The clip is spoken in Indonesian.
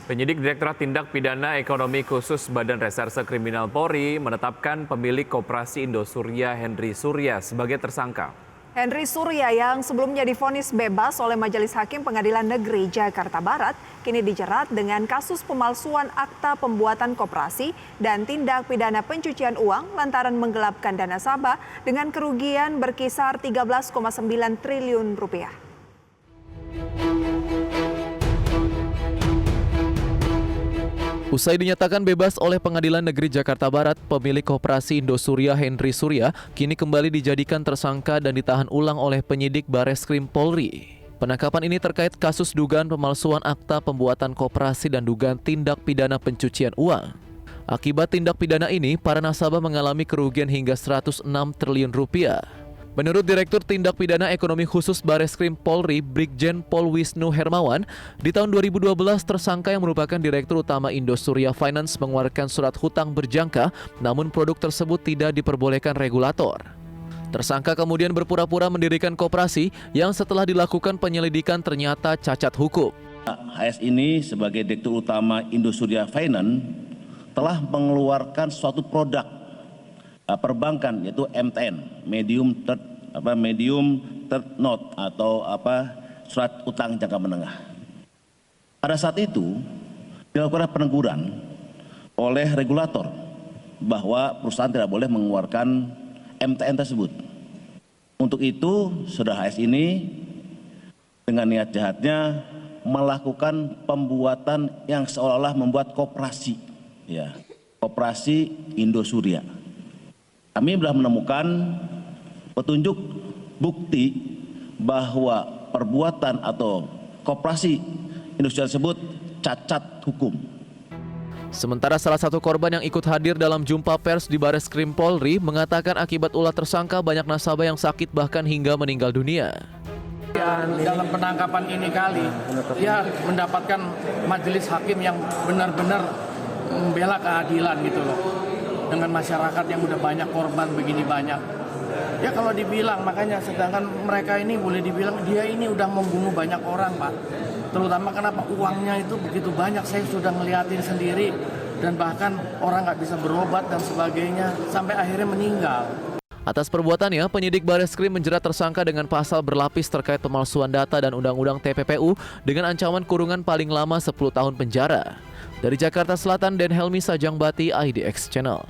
Penyidik Direktorat Tindak Pidana Ekonomi Khusus Badan Reserse Kriminal Polri menetapkan pemilik Koperasi Indosuria Henry Surya sebagai tersangka. Henry Surya yang sebelumnya divonis bebas oleh Majelis Hakim Pengadilan Negeri Jakarta Barat kini dijerat dengan kasus pemalsuan akta pembuatan koperasi dan tindak pidana pencucian uang lantaran menggelapkan dana nasabah dengan kerugian berkisar 13,9 triliun rupiah. Usai dinyatakan bebas oleh Pengadilan Negeri Jakarta Barat, pemilik Koperasi Indosuria Henry Surya kini kembali dijadikan tersangka dan ditahan ulang oleh penyidik Bareskrim Polri. Penangkapan ini terkait kasus dugaan pemalsuan akta pembuatan koperasi dan dugaan tindak pidana pencucian uang. Akibat tindak pidana ini, para nasabah mengalami kerugian hingga 106 triliun rupiah. Menurut Direktur Tindak Pidana Ekonomi Khusus Bareskrim Polri, Brigjen Pol Wisnu Hermawan, di tahun 2012 tersangka yang merupakan Direktur Utama Indosuria Finance mengeluarkan surat hutang berjangka, namun produk tersebut tidak diperbolehkan regulator. Tersangka kemudian berpura-pura mendirikan koperasi yang setelah dilakukan penyelidikan ternyata cacat hukum. HS ini sebagai Direktur Utama Indosuria Finance telah mengeluarkan suatu produk perbankan yaitu MTN, medium third note atau surat utang jangka menengah. Pada saat itu dilakukan peneguran oleh regulator bahwa perusahaan tidak boleh mengeluarkan MTN tersebut. Untuk itu, saudara HS ini dengan niat jahatnya melakukan pembuatan yang seolah-olah membuat koperasi, koperasi Indosuria. Kami telah menemukan petunjuk bukti bahwa perbuatan atau koperasi Indosuria tersebut cacat hukum. Sementara salah satu korban yang ikut hadir dalam jumpa pers di Bareskrim Polri mengatakan akibat ulah tersangka banyak nasabah yang sakit bahkan hingga meninggal dunia. Dalam penangkapan ini kali, dia mendapatkan majelis hakim yang benar-benar membela keadilan gitu loh. Dengan masyarakat yang udah banyak korban begini banyak. Ya kalau dibilang, makanya sedangkan mereka ini boleh dibilang dia ini udah membunuh banyak orang, Pak. Terutama kenapa uangnya itu begitu banyak, saya sudah ngeliatin sendiri. Dan bahkan orang nggak bisa berobat dan sebagainya, sampai akhirnya meninggal. Atas perbuatannya, penyidik Bareskrim menjerat tersangka dengan pasal berlapis terkait pemalsuan data dan Undang-Undang TPPU dengan ancaman kurungan paling lama 10 tahun penjara. Dari Jakarta Selatan, Den Helmi Sajangbati, IDX Channel.